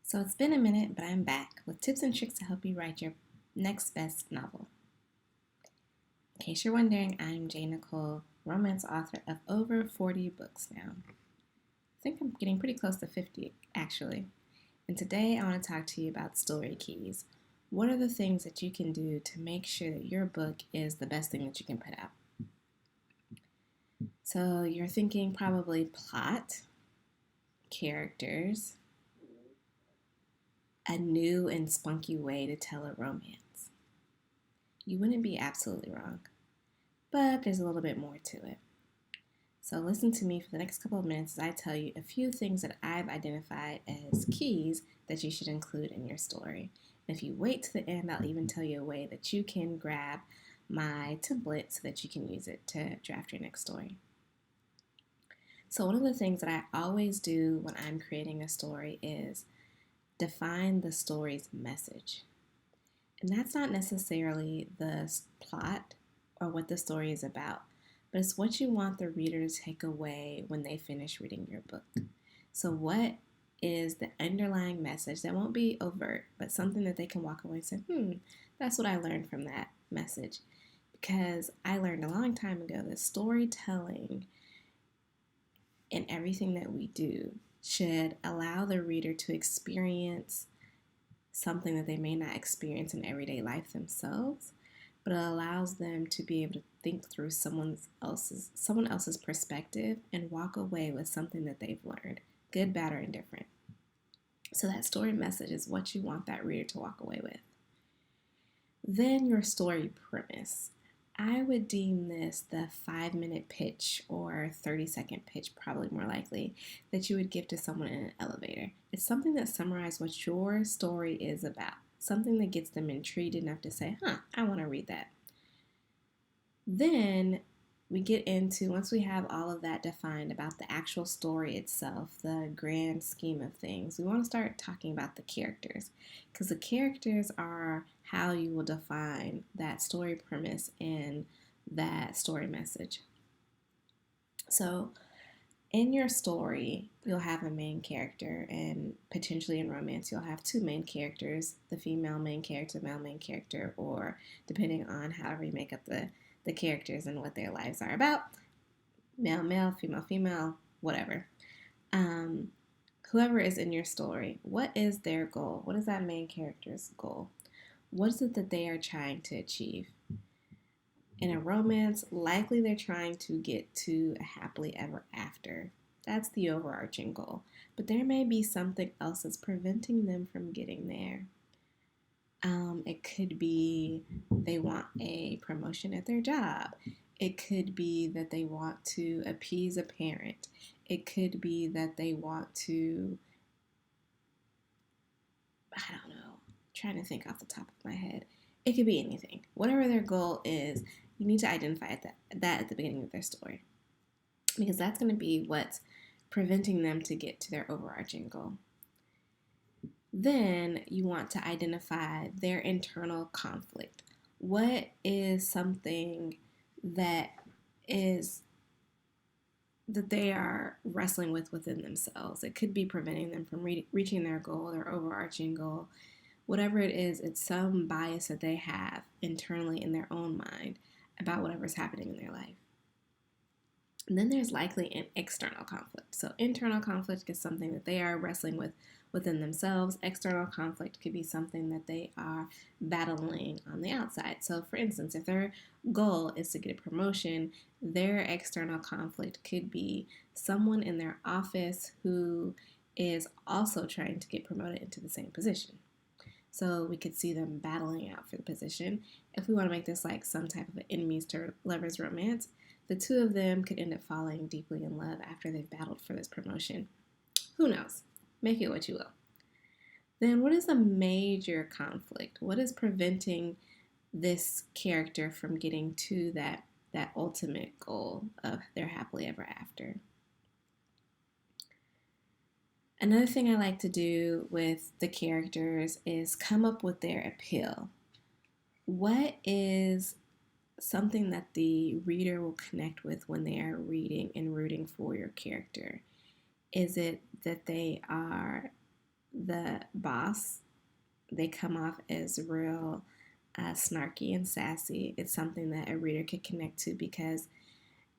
So it's been a minute, but I'm back with tips and tricks to help you write your next best novel. In case you're wondering, I'm Jay Nicole, romance author of over 40 books now. I think I'm getting pretty close to 50, actually. And today I want to talk to you about story keys. What are the things that you can do to make sure that your book is the best thing that you can put out? So you're thinking probably plot, characters, a new and spunky way to tell a romance. You wouldn't be absolutely wrong, but there's a little bit more to it. So listen to me for the next couple of minutes as I tell you a few things that I've identified as keys that you should include in your story. And if you wait to the end, I'll even tell you a way that you can grab my template so that you can use it to draft your next story. So one of the things that I always do when I'm creating a story is define the story's message. And that's not necessarily the plot or what the story is about, but it's what you want the reader to take away when they finish reading your book. So what is the underlying message that won't be overt, but something that they can walk away and say, that's what I learned from that message. Because I learned a long time ago that storytelling in everything that we do should allow the reader to experience something that they may not experience in everyday life themselves, but it allows them to be able to think through someone else's perspective and walk away with something that they've learned, good, bad, or indifferent. So that story message is what you want that reader to walk away with. Then your story premise. I would deem this the 5-minute pitch or 30-second pitch, probably more likely, that you would give to someone in an elevator. It's something that summarizes what your story is about, something that gets them intrigued enough to say, I want to read that. Then we get into, once we have all of that defined about the actual story itself, the grand scheme of things, we want to start talking about the characters, because the characters are how you will define that story premise and that story message. So in your story, you'll have a main character, and potentially in romance, you'll have two main characters, the female main character, male main character, or depending on however you make up the characters and what their lives are about, male, male, female, female, whatever. Whoever is in your story, what is their goal? What is that main character's goal? What is it that they are trying to achieve? In a romance, likely they're trying to get to a happily ever after. That's the overarching goal. But there may be something else that's preventing them from getting there. It could be they want a promotion at their job. It could be that they want to appease a parent. It could be that they want to, I don't know, trying to think off the top of my head. It could be anything. Whatever their goal is, you need to identify that at the beginning of their story, because that's going to be what's preventing them to get to their overarching goal. Then you want to identify their internal conflict. What is something that they are wrestling with within themselves? It could be preventing them from reaching their goal, their overarching goal. Whatever it is, it's some bias that they have internally in their own mind about whatever's happening in their life. And then there's likely an external conflict. So internal conflict is something that they are wrestling with within themselves. External conflict could be something that they are battling on the outside. So for instance, if their goal is to get a promotion, their external conflict could be someone in their office who is also trying to get promoted into the same position. So we could see them battling out for the position. If we want to make this like some type of an enemies to lovers romance, the two of them could end up falling deeply in love after they've battled for this promotion. Who knows? Make it what you will. Then what is a major conflict? What is preventing this character from getting to that ultimate goal of their happily ever after? Another thing I like to do with the characters is come up with their appeal. What is something that the reader will connect with when they are reading and rooting for your character? Is it that they are the boss, they come off as real snarky and sassy. It's something that a reader could connect to because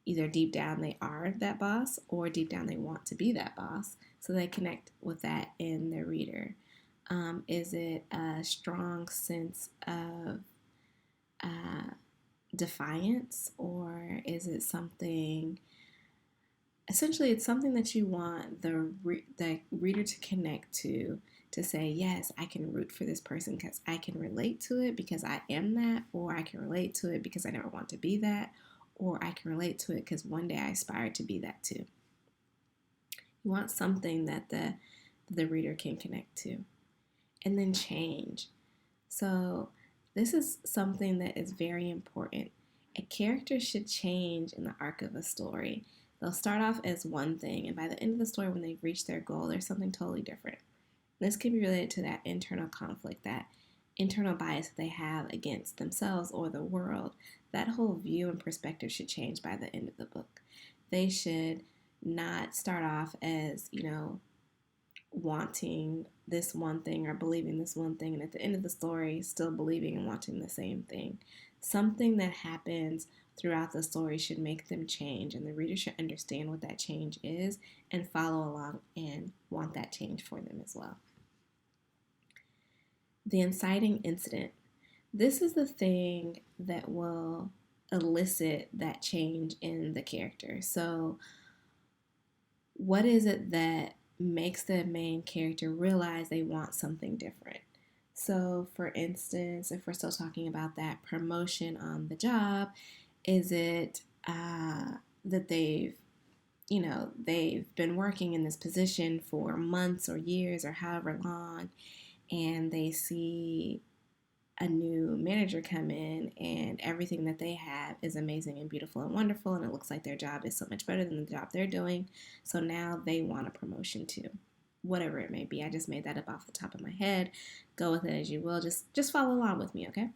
either deep down they are that boss or deep down they want to be that boss. So they connect with that in their reader. Is it a strong sense of defiance, or is it something? Essentially, it's something that you want the reader to connect to say, yes, I can root for this person because I can relate to it because I am that, or I can relate to it because I never want to be that, or I can relate to it because one day I aspire to be that too. You want something that the reader can connect to. And then change. So this is something that is very important. A character should change in the arc of a story. They'll start off as one thing, and by the end of the story, when they've reached their goal, there's something totally different. This can be related to that internal conflict, that internal bias that they have against themselves or the world. That whole view and perspective should change by the end of the book. They should not start off as, wanting this one thing or believing this one thing, and at the end of the story, still believing and wanting the same thing. Something that happens throughout the story should make them change, and the reader should understand what that change is and follow along and want that change for them as well. The inciting incident. This is the thing that will elicit that change in the character. So, what is it that makes the main character realize they want something different? So, for instance, if we're still talking about that promotion on the job, is it that they've been working in this position for months or years or however long, and they see a new manager come in and everything that they have is amazing and beautiful and wonderful, and it looks like their job is so much better than the job they're doing. So now they want a promotion too. Whatever it may be. I just made that up off the top of my head. Go with it as you will. Just follow along with me, okay?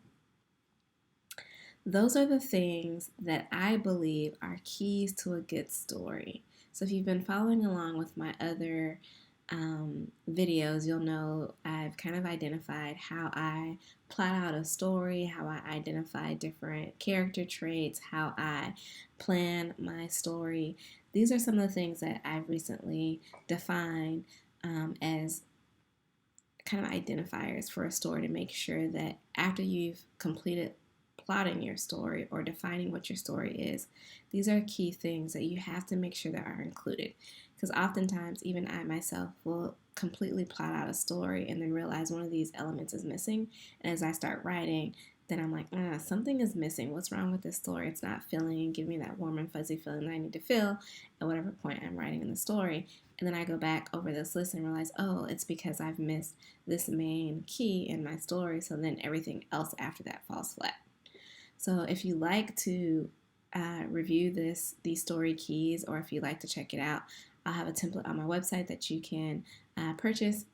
Those are the things that I believe are keys to a good story. So if you've been following along with my other videos, you'll know I've kind of identified how I plot out a story, how I identify different character traits, how I plan my story. These are some of the things that I've recently defined as kind of identifiers for a story to make sure that after you've completed plotting your story or defining what your story is, these are key things that you have to make sure that are included. Because oftentimes, even I myself will completely plot out a story and then realize one of these elements is missing. And as I start writing, then I'm like, something is missing. What's wrong with this story? It's not filling and giving me that warm and fuzzy feeling that I need to feel at whatever point I'm writing in the story. And then I go back over this list and realize, oh, it's because I've missed this main key in my story. So then everything else after that falls flat. So if you like to review these story keys, or if you'd like to check it out, I'll have a template on my website that you can purchase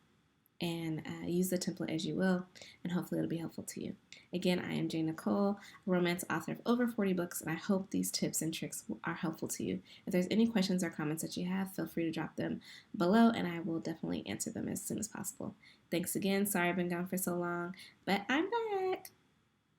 and use the template as you will, and hopefully it'll be helpful to you. Again, I am Jane Nicole, a romance author of over 40 books, and I hope these tips and tricks are helpful to you. If there's any questions or comments that you have, feel free to drop them below, and I will definitely answer them as soon as possible. Thanks again. Sorry I've been gone for so long, but I'm back.